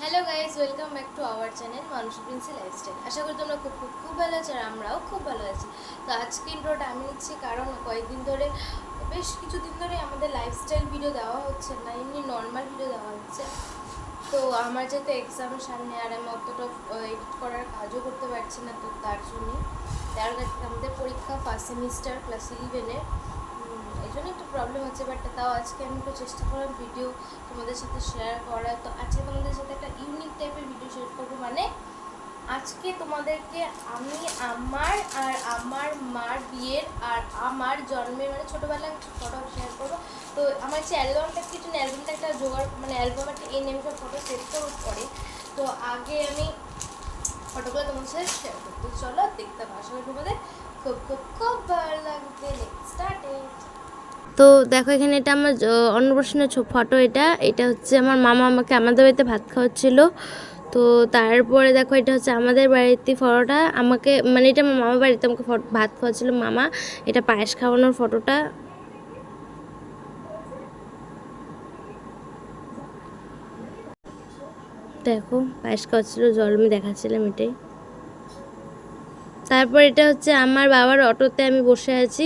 Hello guys, welcome back to our channel মানুষ Princy lifestyle. আশা করি তোমরা খুব খুব খুব ভালো আছো আর আমরাও খুব ভালো আছি। তো আজকে ইন্ট্রোটা আমি নিচ্ছি কারণ কয়েকদিন ধরে বেশ কিছুদিন ধরে আমাদের লাইফস্টাইল ভিডিও দেওয়া হচ্ছে না, এমনি নর্মাল ভিডিও দেওয়া হচ্ছে। তো আমার যেহেতু এক্সামের সামনে আর আমি অতটা এডিট করার কাজও করতে পারছি না, তো তার জন্যই আমাদের পরীক্ষা ফার্স্ট সেমিস্টার ক্লাস 11-এর, এই জন্য একটু প্রবলেম হচ্ছে। বাট তাও আজকে আমি একটু চেষ্টা করলাম ভিডিও তোমাদের সাথে শেয়ার করা। তো আজকে তোমাদের সাথে একটা ইউনিক টাইপের ভিডিও শেয়ার করবো, মানে আজকে তোমাদেরকে আমি আমার মার বিয়ের আর আমার জন্মের মানে ছোটোবেলায় ফটো শেয়ার করবো। তো আমার যে অ্যালবামটা কিছু অ্যালবামটা একটা জোগাড়, মানে অ্যালবাম একটা এই নেম সব ফটো সেট করার পরে, তো আগে আমি ফটোগুলো তোমাদের সাথে শেয়ার করবো। চলো দেখতে পাবো, আশা করি তোমাদের খুব খুব খুব ভালো লাগবে। স্টার্টেড। তো দেখো এখানে এটা আমার অন্নপ্রাশনের ফটো। এটা এটা হচ্ছে আমার মামা আমাকে আমাদের বাড়িতে ভাত খাওয়াচ্ছিল। তো তারপরে দেখো এটা হচ্ছে আমাদের বাড়িতে ফটোটা, আমাকে মানে এটা আমার মামার বাড়িতে আমাকে ভাত খাওয়াচ্ছিল মামা। এটা পায়েস খাওয়ানোর ফটোটা। দেখো পায়েস খাওয়াচ্ছিল, জল আমি দেখাচ্ছিলাম এটাই। তারপর এটা হচ্ছে আমার বাবার অটোতে আমি বসে আছি,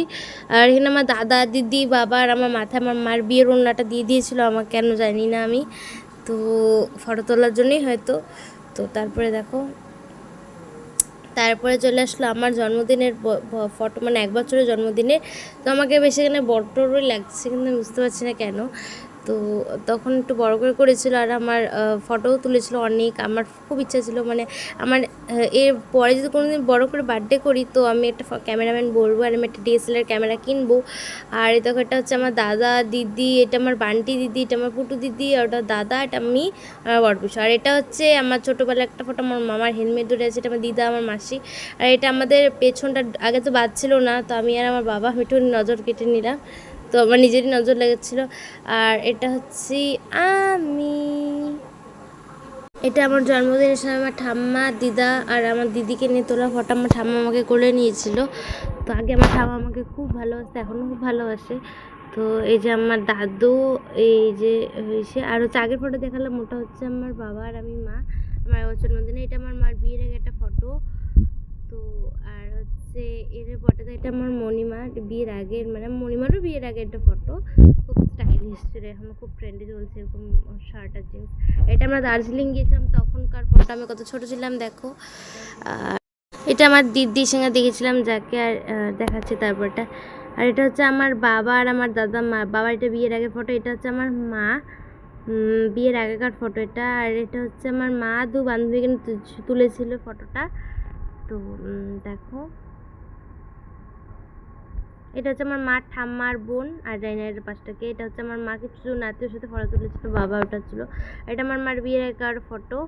আর এখানে আমার দাদা দিদি বাবা আর আমার মাথায় আমার মার বিয়ের ওড়নাটা দিয়ে দিয়েছিল আমাকে, কেন জানি না আমি, তো ফটো তোলার জন্যই হয়তো। তো তারপরে দেখো তারপরে চলে আসলো আমার জন্মদিনের ফটো, মানে 1 বছরের জন্মদিনে। তো আমাকে বেশি এখানে বড়ই লাগছে, কিন্তু আমি বুঝতে পারছি না কেন। তো তখন একটু বড় করে করেছিল, আর আমার ফটোও তুলেছিল অনেক। আমার খুব ইচ্ছা ছিল, মানে আমার এর পরে যদি কোনো দিন বড়ো করে বার্থডে করি তো আমি একটা ক্যামেরাম্যান বলবো, আর আমি একটা ডিএসএলআর ক্যামেরা কিনবো। আর এই দেখো এটা হচ্ছে আমার দাদা দিদি, এটা আমার বান্টি দিদি, এটা আমার পুটু দিদি, আর ওটা দাদা, এটা আমি, আমার বড়পিসু। আর এটা হচ্ছে আমার ছোটোবেলার একটা ফটো, আমার মামার হেলমেট ধরে আছে, এটা আমার দিদা আমার মাসি। আর এটা আমাদের পেছনটা আগে তো বাজছিল না, তো আমি আর আমার বাবা একটু নজর কেটে নিলাম, তো আমার নিজেরই নজর লেগেছিলো। আর এটা হচ্ছে আমি, এটা আমার জন্মদিনের সময় আমার ঠাম্মা দিদা আর আমার দিদিকে নিয়ে তোলা ফটো। আমার ঠাম্মা আমাকে কোলে নিয়েছিল। তো আগে আমার ঠাম্মা আমাকে খুব ভালোবাসে, এখনও খুব ভালোবাসে। তো এই যে আমার দাদু, এই যে হয়েছে। আর হচ্ছে আগের ফটো দেখালাম, ওটা হচ্ছে আমার বাবা আর আমি মা আমার জন্মদিনে। এটা আমার মার বিয়ের আগে একটা ফটো। তো আর হচ্ছে এর ফটোতে এটা আমার মণিমার বিয়ের আগের, মানে মণিমারও বিয়ের আগে একটা ফটো। খুব স্টাইলিশ, এখন খুব ট্রেন্ডি চলছে এরকম শার্ট আর জিন্স। এটা আমরা দার্জিলিং গিয়েছিলাম তখনকার ফটো, আমি কত ছোটো ছিলাম দেখো। আর এটা আমার দিদির সঙ্গে দেখেছিলাম, যাকে আর দেখাচ্ছি তারপরটা। আর এটা হচ্ছে আমার বাবা আর আমার দাদা মা, বাবা এটা বিয়ের আগের ফটো। এটা হচ্ছে আমার মা বিয়ের আগেকার ফটো এটা। আর এটা হচ্ছে আমার মা দু বান্ধবীকে তুলেছিল ফটোটা। তো দেখো এটা হচ্ছে আমার মার ঠাম্মার বোন, আর ডাইনারের পাশটাকে এটা হচ্ছে আমার মা কিছু নাতির সাথে ফটো তুলেছিল, বাবা ওটা ছিল। এটা আমার মার বিয়ের আগেকার ফটো।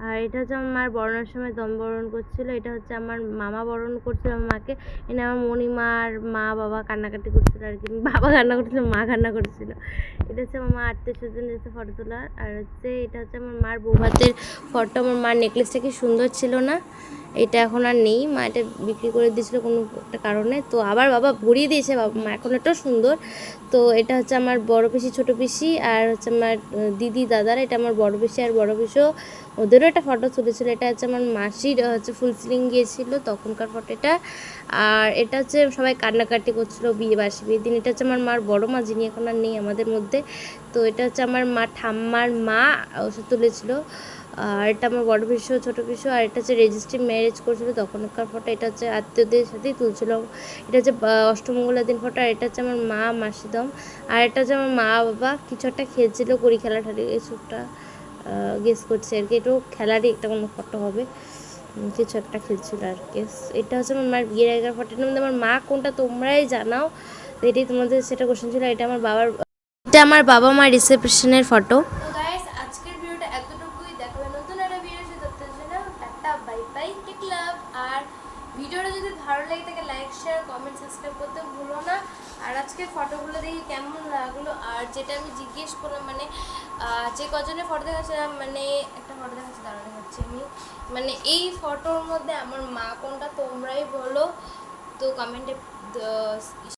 আর এটা হচ্ছে আমার মার বরণের সময় দম বরণ করছিল। এটা হচ্ছে আমার মামা বরণ করছিল আমার মাকে। এনে আমার মণিমার মা বাবা কান্নাকাটি করছিল আর কি, বাবা কান্না করছিল, মা কান্না করছিল। এটা হচ্ছে আমার মা আত্মীয় স্বজন এসে ফটো তোলার। আর হচ্ছে এটা হচ্ছে আমার মার বৌভাতের ফটো। আমার মার নেকলেসটা কি সুন্দর ছিল না, এটা এখন আর নেই, মা এটা বিক্রি করে দিয়েছিলো কোনো একটা কারণে, তো আবার বাবা ভরিয়ে দিয়েছে, বাবা মা এখন এটাও সুন্দর। তো এটা হচ্ছে আমার বড় পিসি ছোটো পিসি, আর হচ্ছে আমার দিদি দাদারা, এটা আমার বড় পিসি আর বড় পিসিও, ওদেরও একটা ফটো তুলেছিল। এটা হচ্ছে আমার মাসির হচ্ছে ফুল সিলিং গিয়েছিলো তখনকার ফটো এটা। আর এটা হচ্ছে সবাই কান্নাকাটি করছিলো বিয়ের দিন। এটা হচ্ছে আমার মার বড় মা, যিনি এখন আর নেই আমাদের মধ্যে। তো এটা হচ্ছে আমার মা ঠাম্মার মা ওসব তুলেছিল। আর এটা আমার বড় পিসু ছোটো পিসু। আর এটা হচ্ছে রেজিস্ট্রি ম্যারেজ করছিল তখনকার ফটো। এটা হচ্ছে আত্মীয়দের সাথেই তুলছিল। এটা হচ্ছে অষ্টমঙ্গলার দিন ফটো। আর এটা হচ্ছে আমার মা মাসিদম। আর এটা হচ্ছে আমার মা বাবা কিছু একটা খেলছিল, কড়ি খেলা ঠালি কিছুটা গেস করছে আর কি, এটাও খেলারই একটা কোনো ফটো হবে, কিছু একটা খেলছিল আর গেস। এটা হচ্ছে আমার মার বিয়ের আগের ফটো। এটার মধ্যে আমার মা কোনটা তোমরাই জানাও, তো এটাই তোমাদের সেটা কোশ্চেন ছিল। এটা আমার বাবা মা রিসেপশনের ফটো। তো গাইস আজকের ভিডিওটা এতটুকুই, দেখাবে নতুন একটা ভিডিও সাথে, ততক্ষণের জন্য টাটা বাই বাই, টেক লাভ। আর ভিডিওটা যদি ভালো লাগে থাকে লাইক শেয়ার কমেন্ট সাবস্ক্রাইব করতে ভুলো না। আর আজকের ফটোগুলো দেখি কেমন লাগলো। আর যেটা আমি জিজ্ঞেস করলাম, মানে যে কজনের ফটো দেখাচ্ছিলাম, মানে একটা ফটো দেখাচ্ছি, দাঁড়া দেখাচ্ছি আমি, মানে এই ফটোর মধ্যে আমার মা কোনটা তোমরাই বলো, তো কমেন্টে